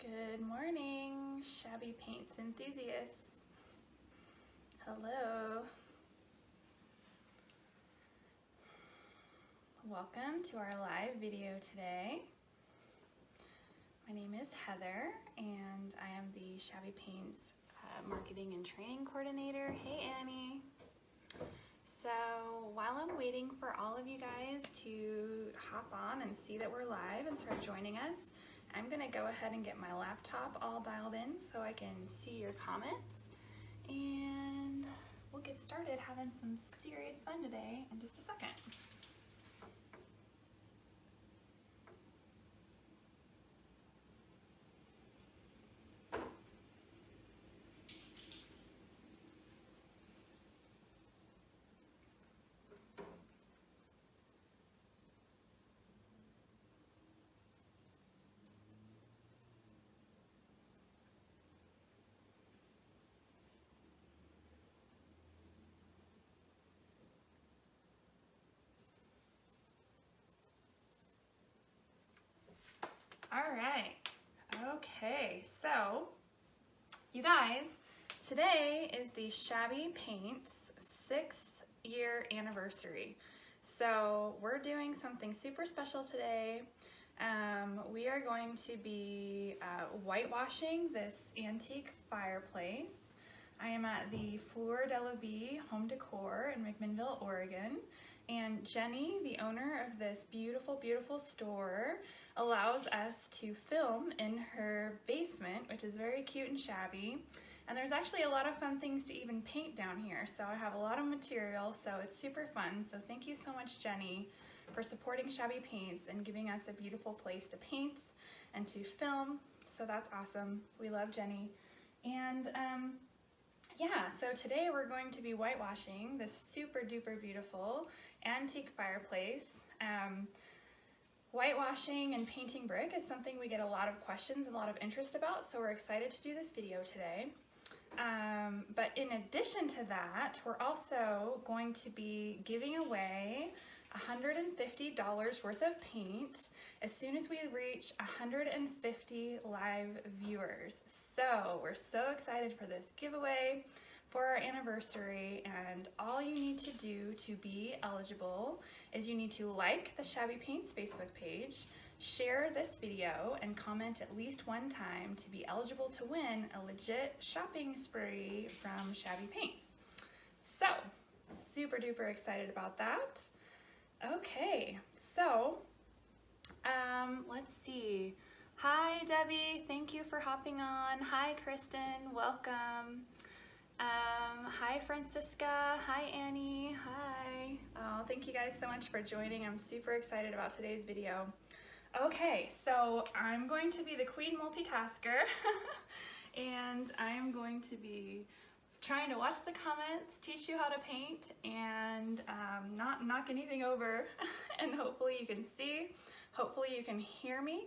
Good morning, Shabby Paints enthusiasts. Hello. Welcome to our live video today. My name is Heather and I am the Shabby Paints marketing and training coordinator. Hey Annie. So while I'm waiting for all of you guys to hop on and see that we're live and start joining us, I'm gonna go ahead and get my laptop all dialed in so I can see your comments, and we'll get started having some serious fun today in just a second. All right, okay, so you guys, today is the Shabby Paints 6th year anniversary. So we're doing something super special today. We are going to be whitewashing this antique fireplace. I am at the Fleur de la Vie Home Decor in McMinnville, Oregon. And Jenny, the owner of this beautiful, beautiful store, allows us to film in her basement, which is very cute and shabby. And there's actually a lot of fun things to even paint down here. So I have a lot of material, so it's super fun. So thank you so much, Jenny, for supporting Shabby Paints and giving us a beautiful place to paint and to film. So that's awesome. We love Jenny. And yeah, so today we're going to be whitewashing this super duper beautiful antique fireplace. Whitewashing and painting brick is something we get a lot of questions and a lot of interest about, so we're excited to do this video today. But in addition to that, we're also going to be giving away $150 worth of paint as soon as we reach 150 live viewers. So we're so excited for this giveaway for our anniversary, and all you need to do to be eligible is you need to like the Shabby Paints Facebook page, share this video, and comment at least one time to be eligible to win a legit shopping spree from Shabby Paints. So, super duper excited about that. Okay, so let's see. Hi Debbie, thank you for hopping on. Hi Kristen, welcome. Hi Francisca, hi Annie, hi. Oh, thank you guys so much for joining. I'm super excited about today's video. Okay, so I'm going to be the queen multitasker and I'm going to be trying to watch the comments, teach you how to paint, and not knock anything over, and hopefully you can see, hopefully you can hear me.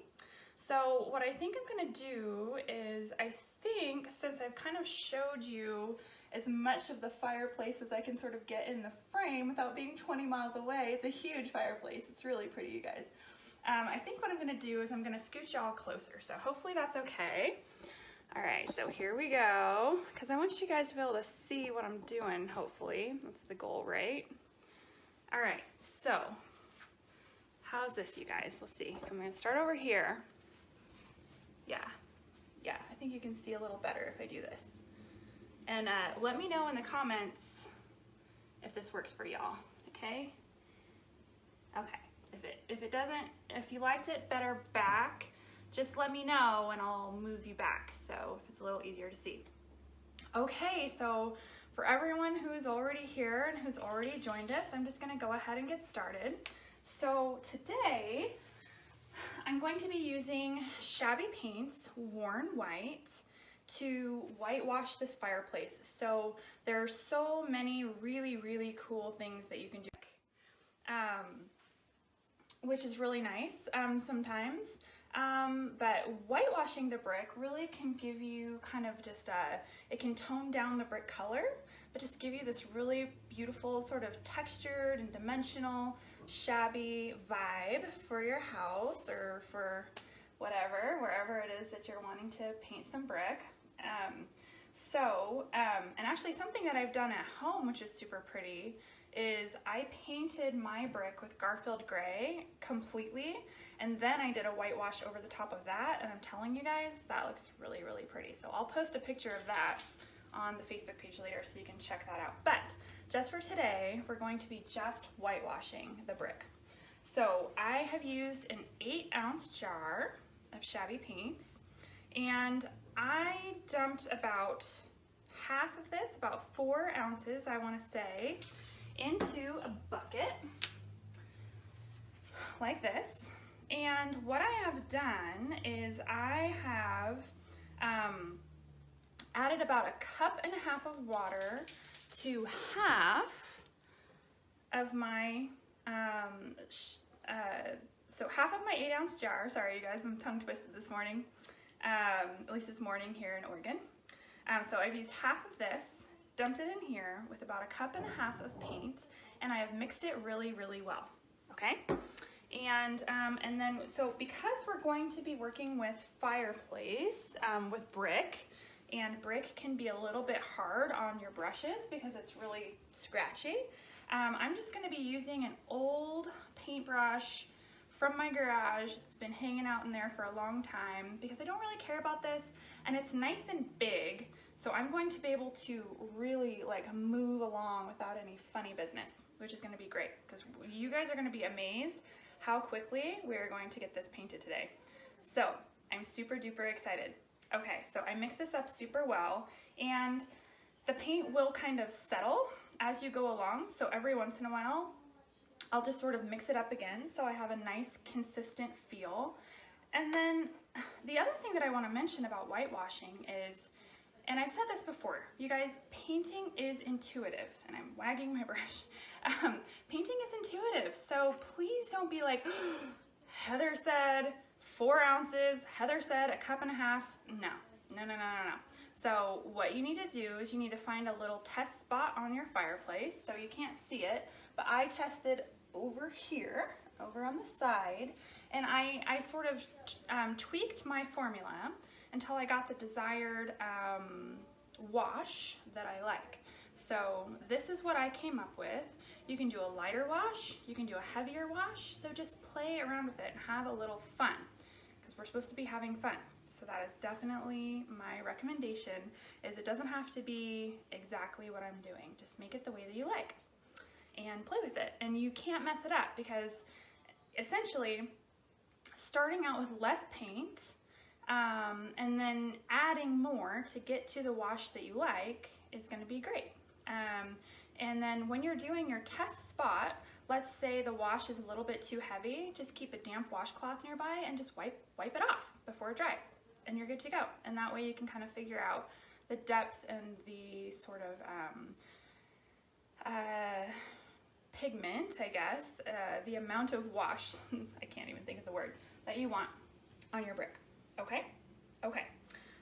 So what I think I'm gonna do is, I think since I've kind of showed you as much of the fireplace as I can sort of get in the frame without being 20 miles away, it's a huge fireplace, it's really pretty, you guys. I think what I'm gonna do is I'm gonna scoot y'all closer, so hopefully that's okay. All right, so here we go, because I want you guys to be able to see what I'm doing, hopefully. That's the goal, right? All right, so how's this, you guys? Let's see. I'm going to start over here. Yeah, I think you can see a little better if I do this. And let me know in the comments if this works for y'all, okay? Okay, if it doesn't, if you liked it better back, just let me know and I'll move you back so it's a little easier to see. Okay, so for everyone who is already here and who's already joined us, I'm just gonna go ahead and get started. So today, I'm going to be using Shabby Paints Worn White to whitewash this fireplace. So there are so many really, really cool things that you can do, which is really nice sometimes. But whitewashing the brick really can give you kind of just it can tone down the brick color, but just give you this really beautiful sort of textured and dimensional shabby vibe for your house or for whatever, wherever it is that you're wanting to paint some brick. And actually something that I've done at home, which is super pretty, is I painted my brick with Garfield Gray completely, and then I did a whitewash over the top of that, and I'm telling you guys, that looks really, really pretty. So I'll post a picture of that on the Facebook page later so you can check that out. But just for today, we're going to be just whitewashing the brick. So I have used an 8-ounce jar of Shabby paints, and I dumped about half of this, about 4 ounces I want to say, into a bucket like this. And what I have done is I have added about 1.5 cups of water to half of my so half of my 8-ounce jar. Sorry you guys, I'm tongue twisted this morning, at least this morning here in Oregon. So I've used half of this, dumped it in here with about 1.5 cups of paint, and I have mixed it really, really well, okay? And then, so because we're going to be working with fireplace, with brick, and brick can be a little bit hard on your brushes because it's really scratchy, I'm just gonna be using an old paintbrush from my garage. It's been hanging out in there for a long time because I don't really care about this, and it's nice and big, so I'm going to be able to really like move along without any funny business, which is going to be great because you guys are going to be amazed how quickly we're going to get this painted today. So I'm super duper excited. Okay, so I mix this up super well, and the paint will kind of settle as you go along, so every once in a while I'll just sort of mix it up again so I have a nice consistent feel. And then the other thing that I want to mention about whitewashing is, and I've said this before, you guys, painting is intuitive, and I'm wagging my brush. Painting is intuitive, so please don't be like, Heather said 4 ounces, Heather said 1.5 cups. No. So what you need to do is you need to find a little test spot on your fireplace, so you can't see it, but I tested over here, over on the side, and I sort of tweaked my formula until I got the desired wash that I like. So this is what I came up with. You can do a lighter wash, you can do a heavier wash, so just play around with it and have a little fun, because we're supposed to be having fun. So that is definitely my recommendation, is it doesn't have to be exactly what I'm doing. Just make it the way that you like and play with it. And you can't mess it up, because essentially starting out with less paint and then adding more to get to the wash that you like is going to be great. And then when you're doing your test spot, let's say the wash is a little bit too heavy, just keep a damp washcloth nearby and just wipe it off before it dries, and you're good to go. And that way you can kind of figure out the depth and the sort of pigment, I guess, the amount of wash, I can't even think of the word, that you want on your brick. Okay? Okay.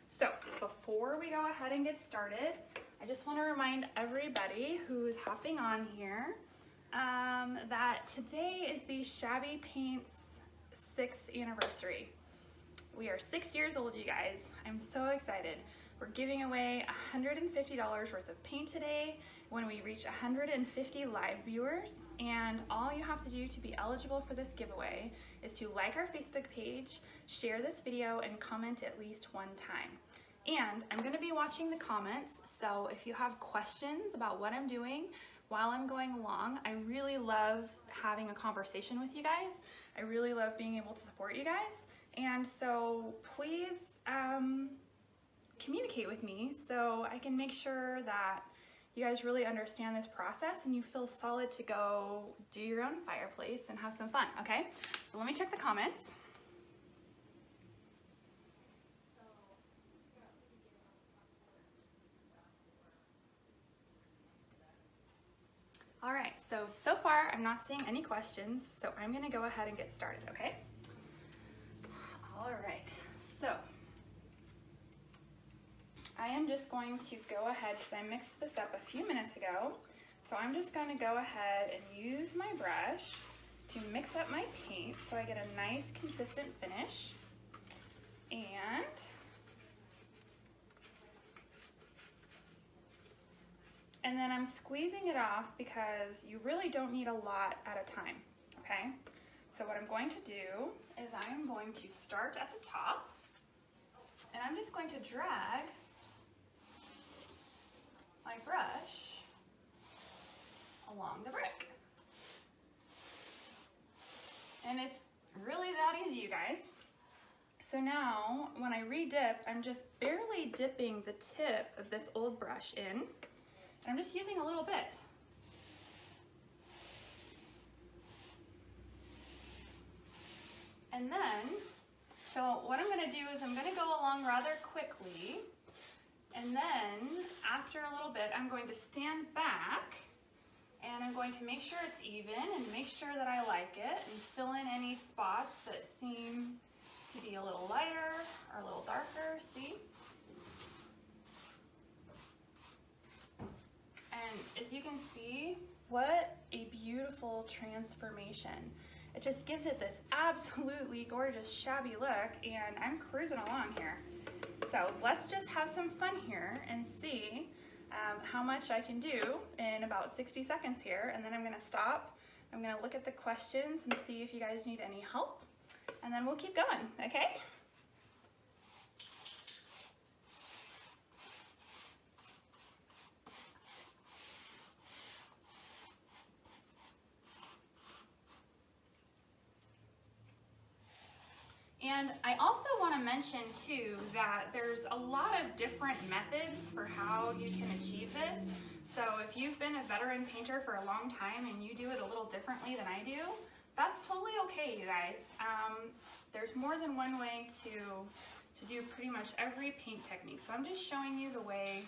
So before we go ahead and get started, I just want to remind everybody who's hopping on here that today is the Shabby Paints 6th anniversary. We are 6 years old, you guys. I'm so excited. We're giving away $150 worth of paint today when we reach 150 live viewers, and all you have to do to be eligible for this giveaway is to like our Facebook page, share this video, and comment at least 1 time. And I'm going to be watching the comments, so if you have questions about what I'm doing while I'm going along, I really love having a conversation with you guys. I really love being able to support you guys, and so please communicate with me so I can make sure that you guys really understand this process and you feel solid to go do your own fireplace and have some fun, okay? So let me check the comments. All right, so far I'm not seeing any questions, so I'm gonna go ahead and get started, okay? All right, so I am just going to go ahead, because I mixed this up a few minutes ago, so I'm just going to go ahead and use my brush to mix up my paint so I get a nice consistent finish. And then I'm squeezing it off because you really don't need a lot at a time, okay? So what I'm going to do is I am going to start at the top, and I'm just going to drag my brush along the brick. And it's really that easy, you guys. So now, when I re-dip, I'm just barely dipping the tip of this old brush in. And I'm just using a little bit. And then, so what I'm gonna do is I'm gonna go along rather quickly. And then, after a little bit, I'm going to stand back and I'm going to make sure it's even and make sure that I like it and fill in any spots that seem to be a little lighter or a little darker, see? And as you can see, what a beautiful transformation. It just gives it this absolutely gorgeous shabby look, and I'm cruising along here. So let's just have some fun here and see how much I can do in about 60 seconds here, and then I'm gonna stop. I'm gonna look at the questions and see if you guys need any help, and then we'll keep going, okay? And I also want to mention too that there's a lot of different methods for how you can achieve this. So if you've been a veteran painter for a long time and you do it a little differently than I do, that's totally okay, you guys. There's more than one way to do pretty much every paint technique. So I'm just showing you the way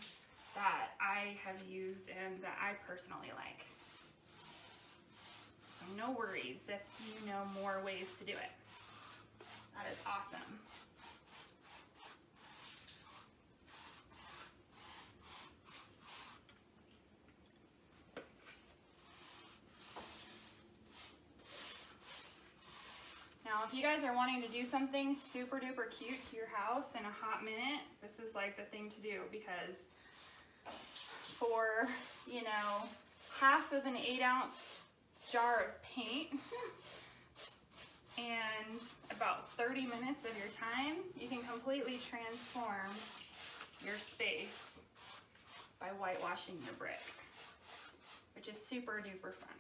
that I have used and that I personally like. So no worries if you know more ways to do it. That is awesome. Now, if you guys are wanting to do something super duper cute to your house in a hot minute, this is like the thing to do, because for, you know, half of an 8-ounce jar of paint, and about 30 minutes of your time, you can completely transform your space by whitewashing your brick, which is super duper fun.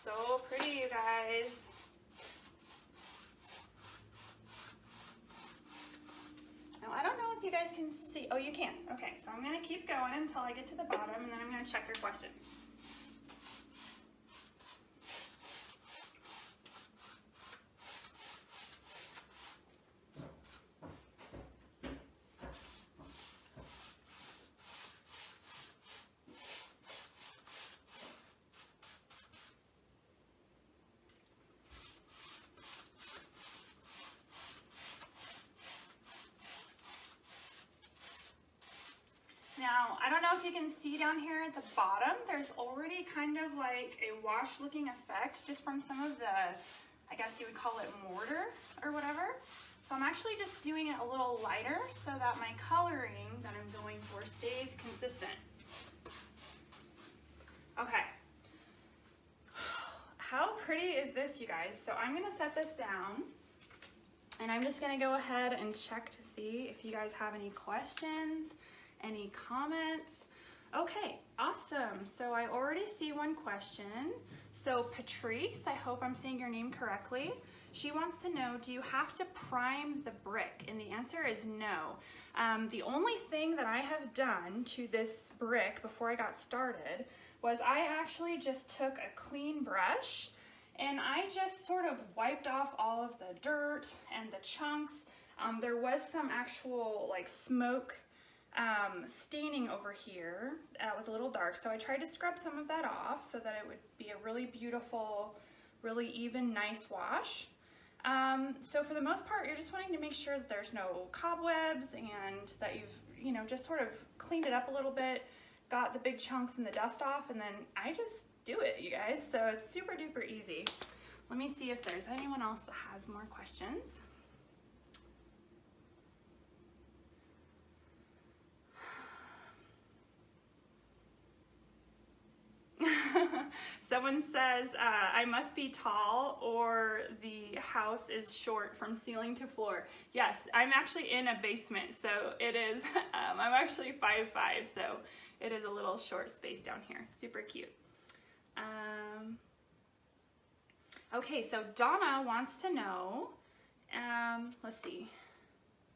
So pretty, you guys. Now, I don't know if you guys can see. Oh, you can. Okay, so I'm going to keep going until I get to the bottom, and then I'm going to check your question. Now, I don't know if you can see down here at the bottom, there's already kind of like a wash looking effect just from some of the, I guess you would call it mortar or whatever. So I'm actually just doing it a little lighter so that my coloring that I'm going for stays consistent. Okay. How pretty is this, you guys? So I'm gonna set this down and I'm just gonna go ahead and check to see if you guys have any questions. Any comments? Okay, awesome. So I already see one question. So Patrice, I hope I'm saying your name correctly. She wants to know, do you have to prime the brick? And the answer is no. The only thing that I have done to this brick before I got started was I actually just took a clean brush and I just sort of wiped off all of the dirt and the chunks. There was some actual like smoke staining over here. It was a little dark, so I tried to scrub some of that off so that it would be a really beautiful, really even, nice wash. So for the most part, you're just wanting to make sure that there's no cobwebs and that you've, you know, just sort of cleaned it up a little bit, got the big chunks and the dust off, and then I just do it, you guys. So it's super duper easy. Let me see if there's anyone else that has more questions. Someone says, I must be tall or the house is short from ceiling to floor. Yes, I'm actually in a basement, so it is, I'm actually 5'5", so it is a little short space down here. Super cute. Okay, so Donna wants to know, let's see,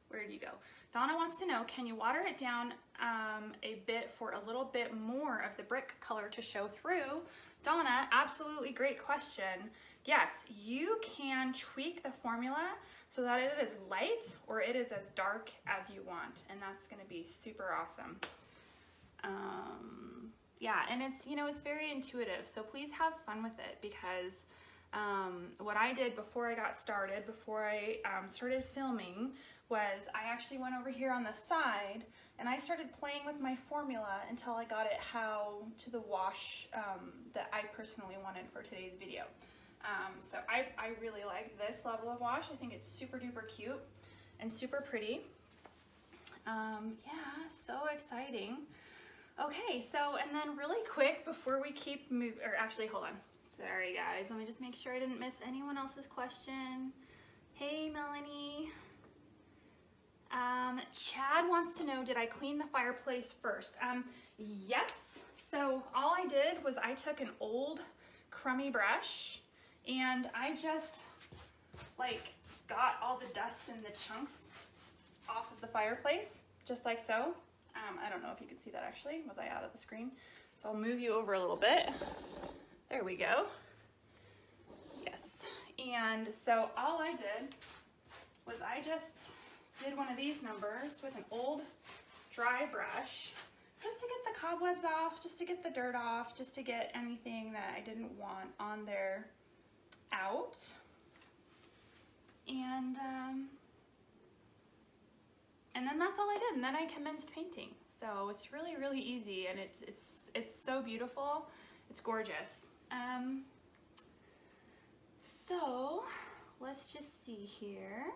where did you go? Donna wants to know, can you water it down a bit for a little bit more of the brick color to show through? Donna, absolutely great question. Yes, you can tweak the formula so that it is light or it is as dark as you want, and that's going to be super awesome. Yeah, and it's, you know, it's very intuitive, so please have fun with it, because what I did before I got started, before I started filming, was I actually went over here on the side and I started playing with my formula until I got it how to the wash that I personally wanted for today's video. So I really like this level of wash. I think it's super duper cute and super pretty. Yeah, so exciting. Okay, so, and then really quick before we keep moving, or actually hold on. Sorry guys, let me just make sure I didn't miss anyone else's question. Hey Melanie. Chad wants to know, did I clean the fireplace first? Yes. So all I did was I took an old crummy brush and I just like got all the dust and the chunks off of the fireplace, just like so. I don't know if you can see that actually. Was I out of the screen? So I'll move you over a little bit. There we go. Yes. And so all I did was I just did one of these numbers with an old dry brush just to get the cobwebs off, just to get the dirt off, just to get anything that I didn't want on there out. And then that's all I did, and then I commenced painting. So it's really, really easy, and it's so beautiful. It's gorgeous. So let's just see here.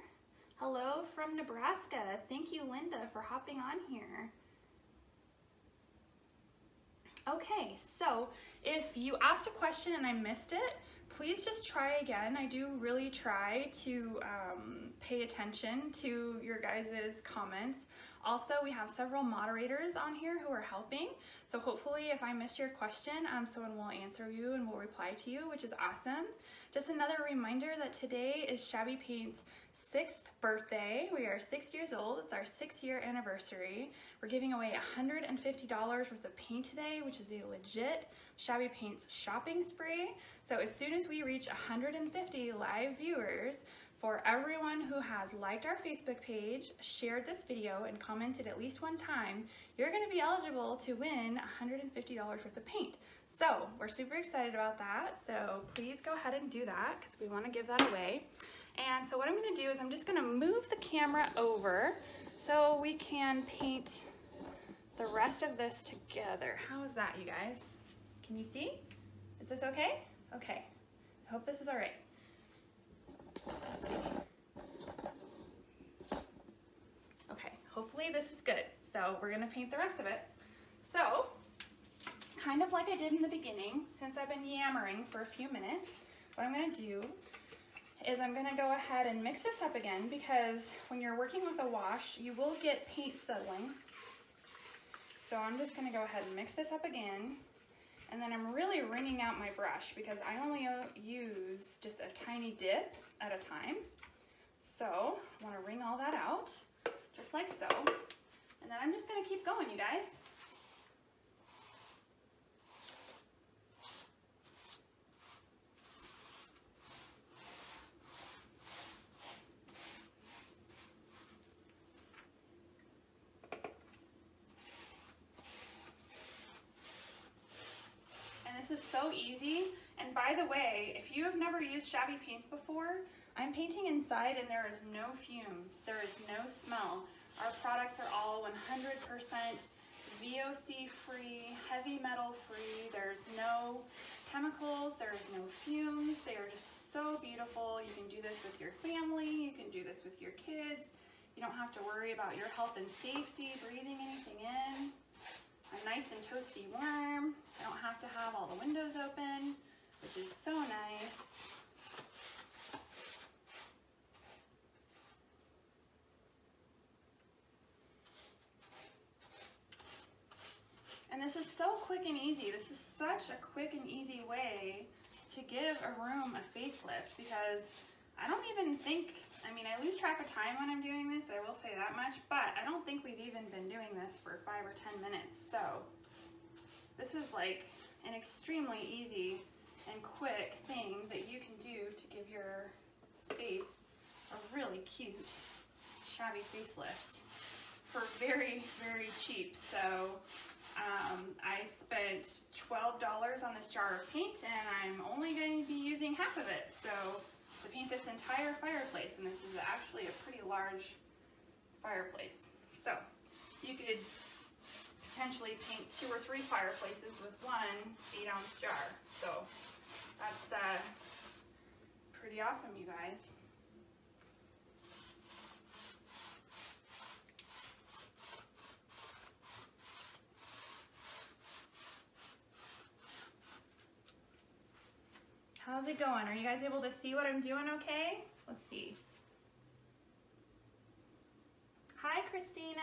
Hello from Nebraska. Thank you, Linda, for hopping on here. Okay, so if you asked a question and I missed it, please just try again. I do really try to pay attention to your guys' comments. Also, we have several moderators on here who are helping. So hopefully if I missed your question, someone will answer you and will reply to you, which is awesome. Just another reminder that today is Shabby Paint's 6th birthday. We are 6 years old. It's our 6-year anniversary. We're giving away $150 worth of paint today, which is a legit Shabby Paint's shopping spree. So as soon as we reach 150 live viewers, for everyone who has liked our Facebook page, shared this video, and commented at least one time, you're going to be eligible to win $150 worth of paint. So we're super excited about that. So please go ahead and do that because we want to give that away. And so what I'm going to do is I'm just going to move the camera over so we can paint the rest of this together. How is that, you guys? Can you see? Is this okay? Okay. I hope this is all right. Let's see. Okay, hopefully this is good. So we're going to paint the rest of it. So, kind of like I did in the beginning, since I've been yammering for a few minutes, what I'm going to do is I'm going to go ahead and mix this up again, because when you're working with a wash, you will get paint settling. So I'm just going to go ahead and mix this up again. And then I'm really wringing out my brush because I only use just a tiny dip at a time. So I want to wring all that out, just like so. And then I'm just going to keep going, you guys. is so easy. And by the way, if you have never used Shabby paints before, I'm painting inside and there is no fumes. There is no smell. Our products are all 100% VOC free, heavy metal free. There's no chemicals, there's no fumes. They are just so beautiful. You can do this with your family, you can do this with your kids. You don't have to worry about your health and safety, breathing anything in. I'm nice and toasty warm. I don't have to have all the windows open, which is so nice. And this is so quick and easy. This is such a quick and easy way to give a room a facelift, because I don't even think, I mean, I lose track of time when I'm doing this, I will say that much, but I don't think we've even been doing this for 5 or 10 minutes. So this is like an extremely easy and quick thing that you can do to give your space a really cute Shabby facelift for very, very cheap. So I spent $12 on this jar of paint, and I'm only going to be using half of it. So to paint this entire fireplace, and this is actually a pretty large fireplace. So you could potentially paint 2 or 3 fireplaces with one 8-ounce jar. So that's pretty awesome, you guys. How's it going? Are you guys able to see what I'm doing okay? Let's see. Hi, Christina.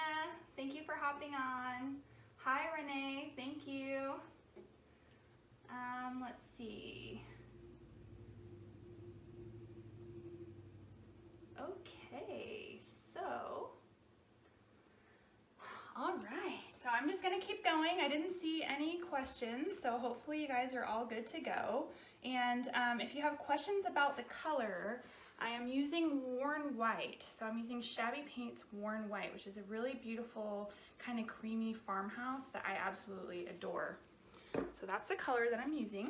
Thank you for hopping on. Hi, Renee. Thank you. Let's see. Okay, so, all right. So I'm just gonna keep going. I didn't see any questions, so hopefully you guys are all good to go. And if you have questions about the color, I am using Worn White. So I'm using Shabby Paints Worn White, which is a really beautiful kind of creamy farmhouse that I absolutely adore. So that's the color that I'm using.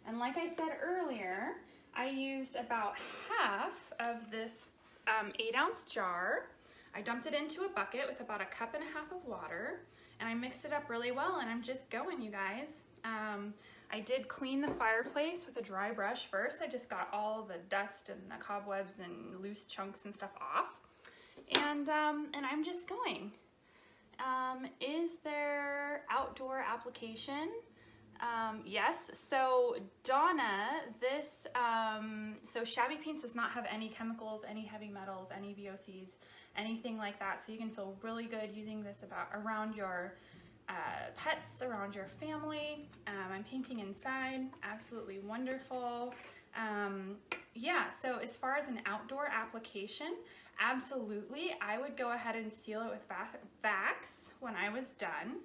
And like I said earlier, I used about half of this 8-ounce jar. I dumped it into a bucket with about 1.5 cups of water, and I mixed it up really well, and I'm just going, you guys. I did clean the fireplace with a dry brush first. I just got all the dust and the cobwebs and loose chunks and stuff off. And I'm just going. Is there outdoor application? Yes. So Donna, this, so Shabby Paints does not have any chemicals, any heavy metals, any VOCs, anything like that. So you can feel really good using this around your pets, around your family. I'm painting inside, absolutely wonderful. Yeah, so as far as an outdoor application, absolutely, I would go ahead and seal it with Vax when I was done.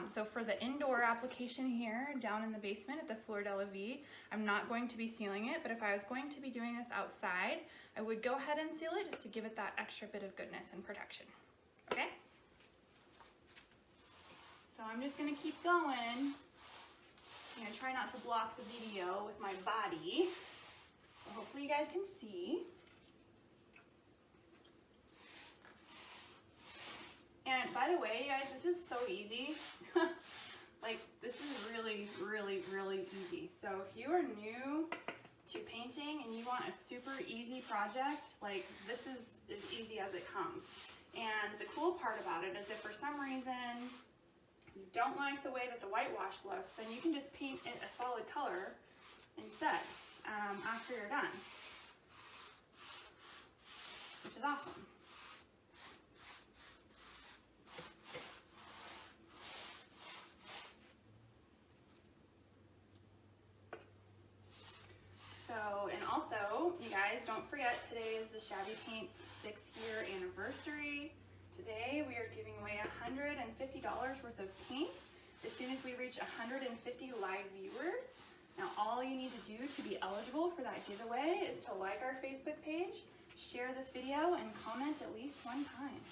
So for the indoor application here, down in the basement at the Fleur de la Vie, I'm not going to be sealing it, but if I was going to be doing this outside, I would go ahead and seal it just to give it that extra bit of goodness and protection, okay? So I'm just gonna keep going. I'm gonna try not to block the video with my body. So hopefully you guys can see. And by the way, you guys, this is so easy. Like, this is really, really, really easy. So if you are new to painting and you want a super easy project, like, this is as easy as it comes. And the cool part about it is if for some reason you don't like the way that the whitewash looks, then you can just paint it a solid color instead after you're done, which is awesome. So, and also, you guys, don't forget, today is the Shabby Paints 6-year anniversary. Today we are giving away $150 worth of paint as soon as we reach 150 live viewers. Now all you need to do to be eligible for that giveaway is to like our Facebook page, share this video, and comment at least one time.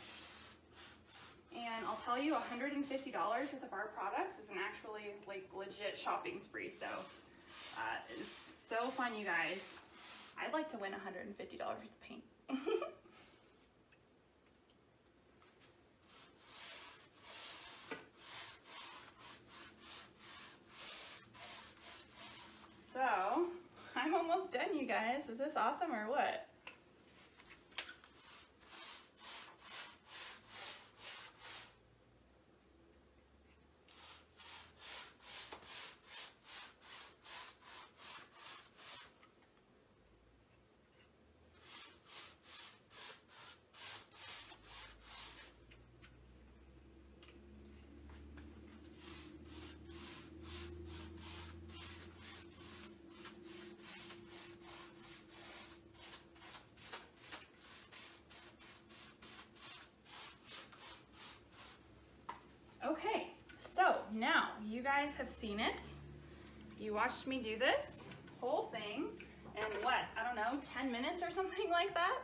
And I'll tell you, $150 worth of our products is an actually like legit shopping spree. So it's so fun, you guys. I'd like to win $150 worth of paint. So I'm almost done, you guys. Is this awesome or what? Okay, so now you guys have seen it. You watched me do this whole thing in what, I don't know, 10 minutes or something like that.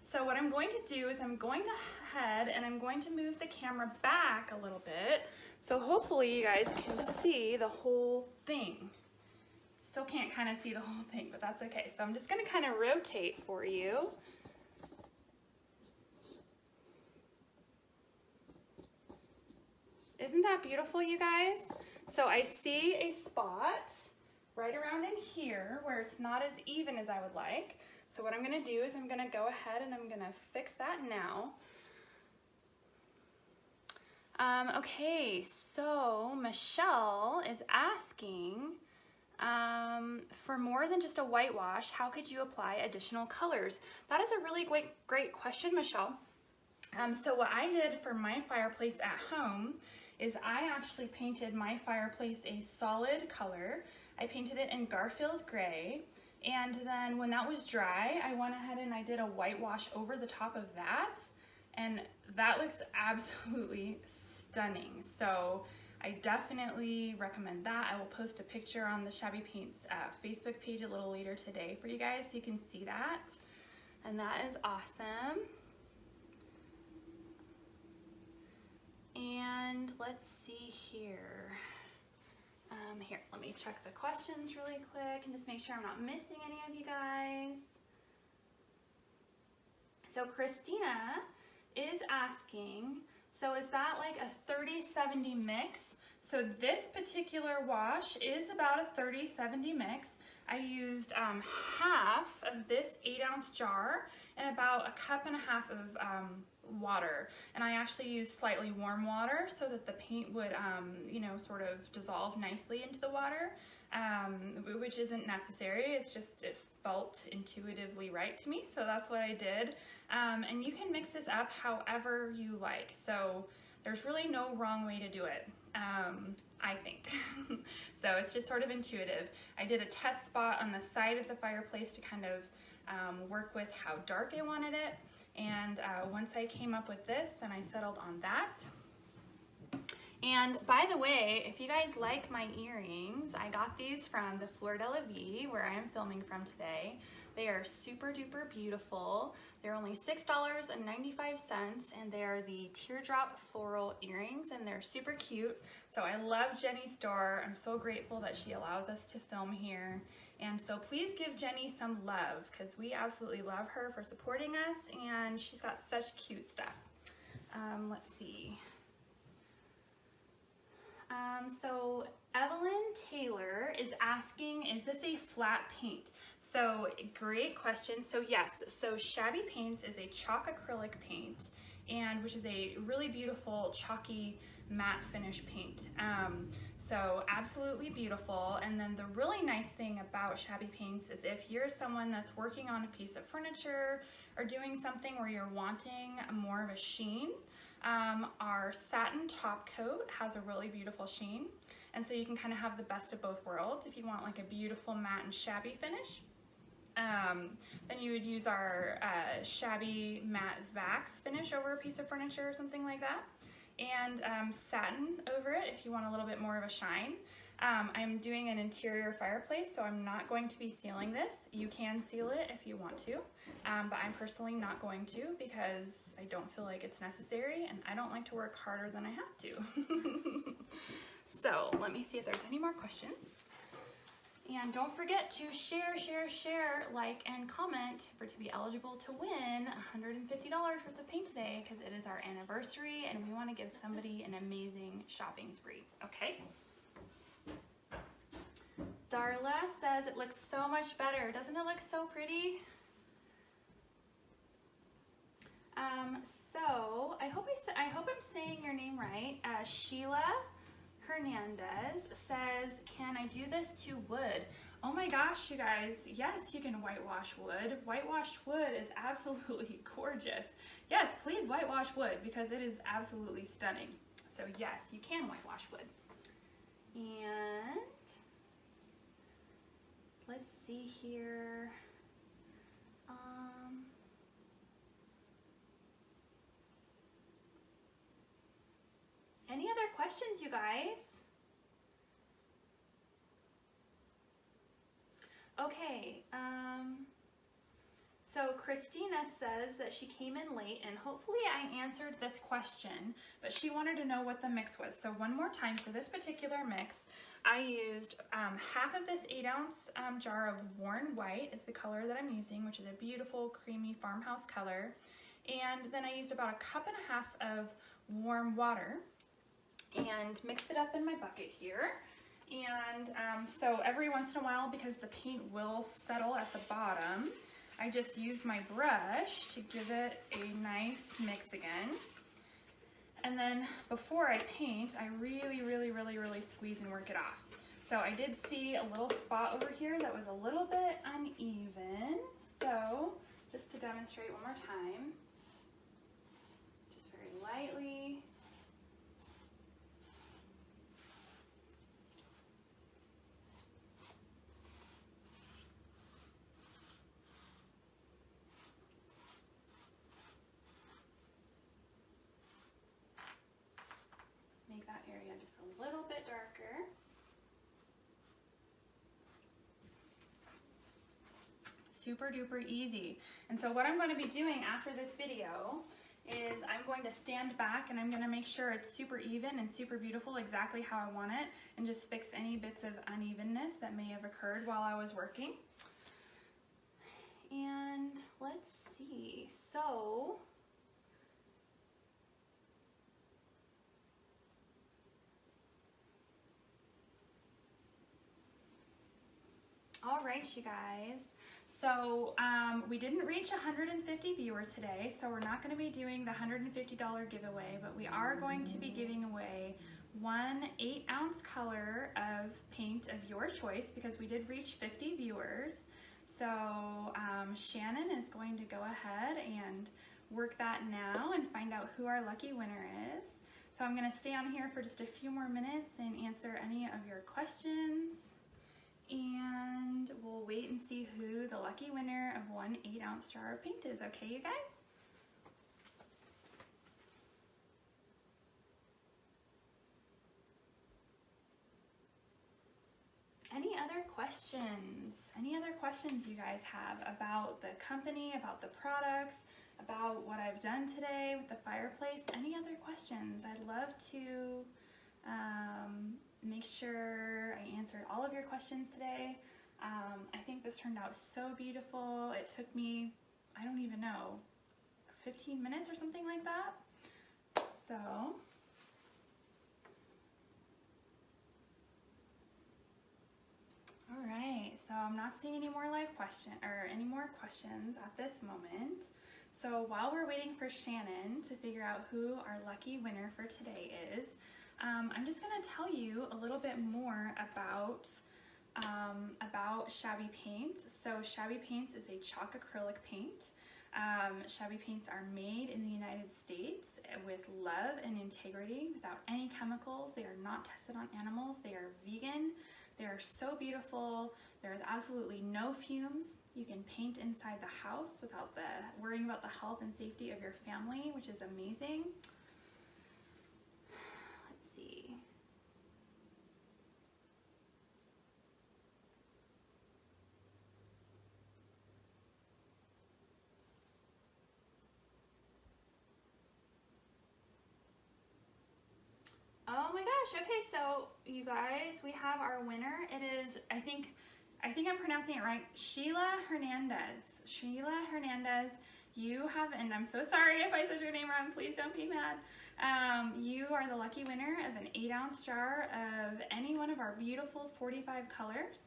So what I'm going to do is I'm going to head and I'm going to move the camera back a little bit. So hopefully you guys can see the whole thing. Still can't kind of see the whole thing, but that's okay. So I'm just going to kind of rotate for you. Isn't that beautiful, you guys? So I see a spot right around in here where it's not as even as I would like. So what I'm gonna do is I'm gonna go ahead and I'm gonna fix that now. Okay, so Michelle is asking for more than just a whitewash, how could you apply additional colors? That is a really great question, Michelle. So what I did for my fireplace at home is I actually painted my fireplace a solid color. I painted it in Garfield gray, and then when that was dry, I went ahead and I did a whitewash over the top of that, and that looks absolutely stunning. So I definitely recommend that. I will post a picture on the Shabby Paints Facebook page a little later today for you guys so you can see that, and that is awesome. And let's see here. Here, let me check the questions really quick and just make sure I'm not missing any of you guys. So Christina is asking, so is that like a 30-70 mix? So this particular wash is about a 30-70 mix. I used half of this 8-ounce jar and about a cup and a half of water, and I actually used slightly warm water so that the paint would you know, sort of dissolve nicely into the water, which isn't necessary. It's just it felt intuitively right to me, so that's what I did. And you can mix this up however you like, so there's really no wrong way to do it, I think. So it's just sort of intuitive. I did a test spot on the side of the fireplace to kind of work with how dark I wanted it. And once I came up with this, then I settled on that. And by the way, if you guys like my earrings, I got these from the Fleur de la Vie, where I am filming from today. They are super duper beautiful. They're only $6.95, and they are the teardrop floral earrings, and they're super cute. So I love Jenny's store. I'm so grateful that she allows us to film here. And so please give Jenny some love, because we absolutely love her for supporting us, and she's got such cute stuff. Let's see. So Evelyn Taylor is asking, is this a flat paint? So great question. So yes, so Shabby Paints is a Chalk-Acrylic paint, and which is a really beautiful chalky matte finish paint. So absolutely beautiful. And then the really nice thing about Shabby Paints is if you're someone that's working on a piece of furniture or doing something where you're wanting more of a sheen, our satin top coat has a really beautiful sheen. And so you can kind of have the best of both worlds. If you want like a beautiful matte and shabby finish, then you would use our Shabby Matte Vax finish over a piece of furniture or something like that. And satin over it if you want a little bit more of a shine. I'm doing an interior fireplace, so I'm not going to be sealing this. You can seal it if you want to, but I'm personally not going to because I don't feel like it's necessary and I don't like to work harder than I have to. So let me see if there's any more questions. And don't forget to share, like, and comment to be eligible to win $150 worth of paint today because it is our anniversary and we want to give somebody an amazing shopping spree, okay? Darla says it looks so much better. Doesn't it look so pretty? So I hope I'm saying your name right. Sheila Hernandez says, can I do this to wood? Oh my gosh, you guys, yes, you can whitewash wood. Whitewashed wood is absolutely gorgeous. Yes, please whitewash wood because it is absolutely stunning. So yes, you can whitewash wood. And let's see here. Any other questions, you guys? Okay, so Christina says that she came in late and hopefully I answered this question, but she wanted to know what the mix was. So one more time, for this particular mix, I used half of this 8-ounce jar of worn white is the color that I'm using, which is a beautiful creamy farmhouse color. And then I used about 1.5 cups of warm water and mixed it up in my bucket here. And so every once in a while, because the paint will settle at the bottom, I just use my brush to give it a nice mix again. And then before I paint, I really squeeze and work it off. So I did see a little spot over here that was a little bit uneven. So just to demonstrate one more time, just very lightly. Make that area just a little bit darker. Super duper easy. And so what I'm going to be doing after this video is I'm going to stand back and I'm going to make sure it's super even and super beautiful, exactly how I want it, and just fix any bits of unevenness that may have occurred while I was working. And let's see. So all right, you guys. So we didn't reach 150 viewers today, so we're not going to be doing the $150 giveaway, but we are going to be giving away one 8-ounce color of paint of your choice because we did reach 50 viewers. So Shannon is going to go ahead and work that now and find out who our lucky winner is. So I'm going to stay on here for just a few more minutes and answer any of your questions. And we'll wait and see who the lucky winner of one 8-ounce jar of paint is. Okay, you guys? Any other questions? Any other questions you guys have about the company, about the products, about what I've done today with the fireplace? Any other questions? I'd love to make sure I answered all of your questions today. I think this turned out so beautiful. It took me, I don't even know, 15 minutes or something like that. So, all right, so I'm not seeing any more live questions at this moment. So while we're waiting for Shannon to figure out who our lucky winner for today is, I'm just going to tell you a little bit more about Shabby Paints. So Shabby Paints is a chalk-acrylic paint. Shabby paints are made in the United States with love and integrity, without any chemicals. They are not tested on animals. They are vegan. They are so beautiful. There is absolutely no fumes. You can paint inside the house without worrying about the health and safety of your family, which is amazing. Oh my gosh, okay, so you guys, we have our winner. It is, I think I'm pronouncing it right, Sheila Hernandez. Sheila Hernandez, you have, and I'm so sorry if I said your name wrong, please don't be mad. You are the lucky winner of an 8-ounce jar of any one of our beautiful 45 colors.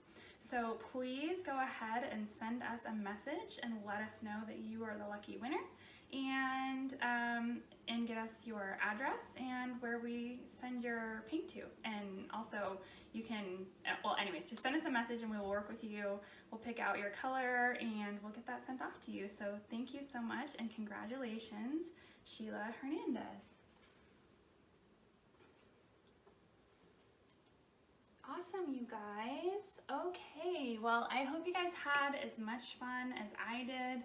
So please go ahead and send us a message and let us know that you are the lucky winner, and get us your address and where we send your paint to. And also you can, well anyways, just send us a message and we will work with you. We'll pick out your color and we'll get that sent off to you. So thank you so much and congratulations, Sheila Hernandez. Awesome, you guys. Okay, well, I hope you guys had as much fun as I did.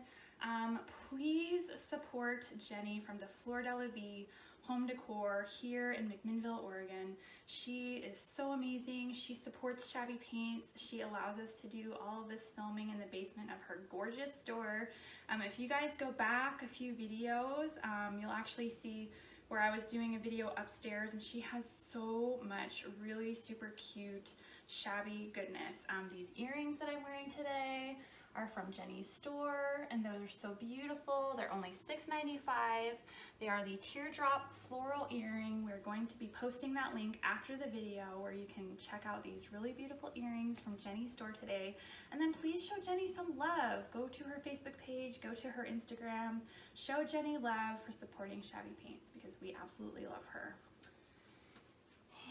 Please support Jenny from the Fleur de la Vie Home Decor here in McMinnville, Oregon. She is so amazing. She supports Shabby Paints. She allows us to do all of this filming in the basement of her gorgeous store. If you guys go back a few videos, you'll actually see where I was doing a video upstairs, and she has so much really super cute shabby goodness. These earrings that I'm wearing today are from Jenny's store, and those are so beautiful. They're only $6.95. They are the teardrop floral earring. We're going to be posting that link after the video where you can check out these really beautiful earrings from Jenny's store today. And then please show Jenny some love. Go to her Facebook page, go to her Instagram, show Jenny love for supporting Shabby Paints because we absolutely love her.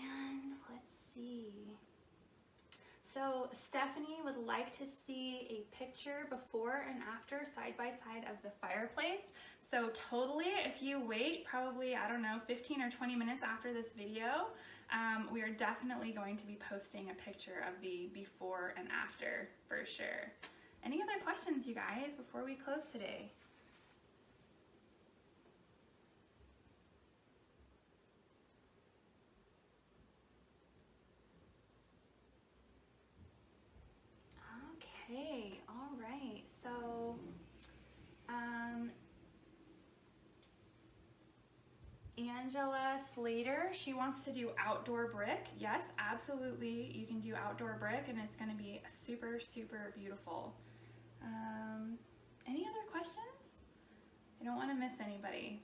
And let's see. So Stephanie would like to see a picture before and after side by side of the fireplace. So totally, if you wait probably, I don't know, 15 or 20 minutes after this video, we are definitely going to be posting a picture of the before and after for sure. Any other questions, you guys, before we close today? Okay, all right, so Angela Slater, she wants to do outdoor brick. Yes, absolutely, you can do outdoor brick and it's going to be super, super beautiful. Any other questions? I don't want to miss anybody.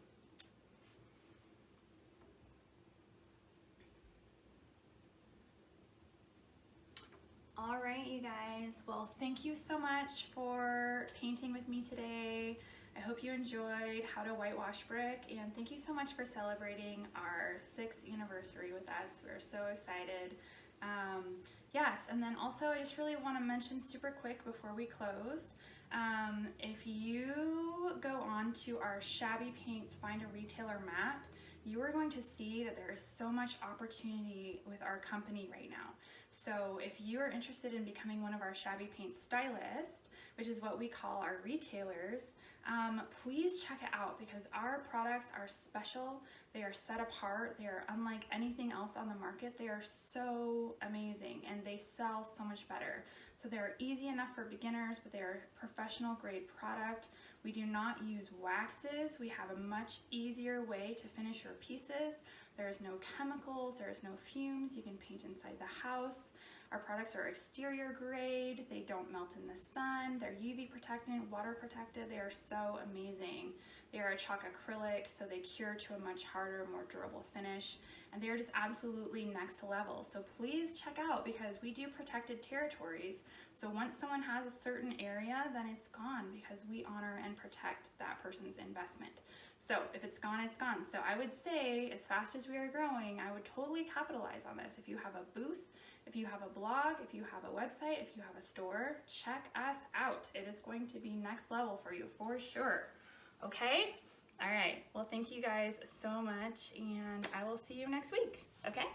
All right, you guys. Well, thank you so much for painting with me today. I hope you enjoyed how to whitewash brick, and thank you so much for celebrating our 6th anniversary with us. We're so excited. Yes, and then also I just really want to mention super quick before we close, if you go on to our Shabby Paints Find a Retailer map, you are going to see that there is so much opportunity with our company right now. So if you are interested in becoming one of our Shabby Paints stylists, which is what we call our retailers, please check it out because our products are special, they are set apart, they are unlike anything else on the market. They are so amazing and they sell so much better. So they're easy enough for beginners, but they are professional grade product. We do not use waxes. We have a much easier way to finish your pieces. There is no chemicals, there is no fumes. You can paint inside the house. Our products are exterior grade. They don't melt in the sun. They're UV protected, water protected. They are so amazing. They are a Chalk-Acrylic, so they cure to a much harder, more durable finish. And they are just absolutely next level. So please check out because we do protected territories. So once someone has a certain area, then it's gone because we honor and protect that person's investment. So if it's gone, it's gone. So I would say as fast as we are growing, I would totally capitalize on this. If you have a booth, if you have a blog, if you have a website, if you have a store, check us out. It is going to be next level for you for sure. Okay? All right. Well, thank you guys so much, and I will see you next week. Okay?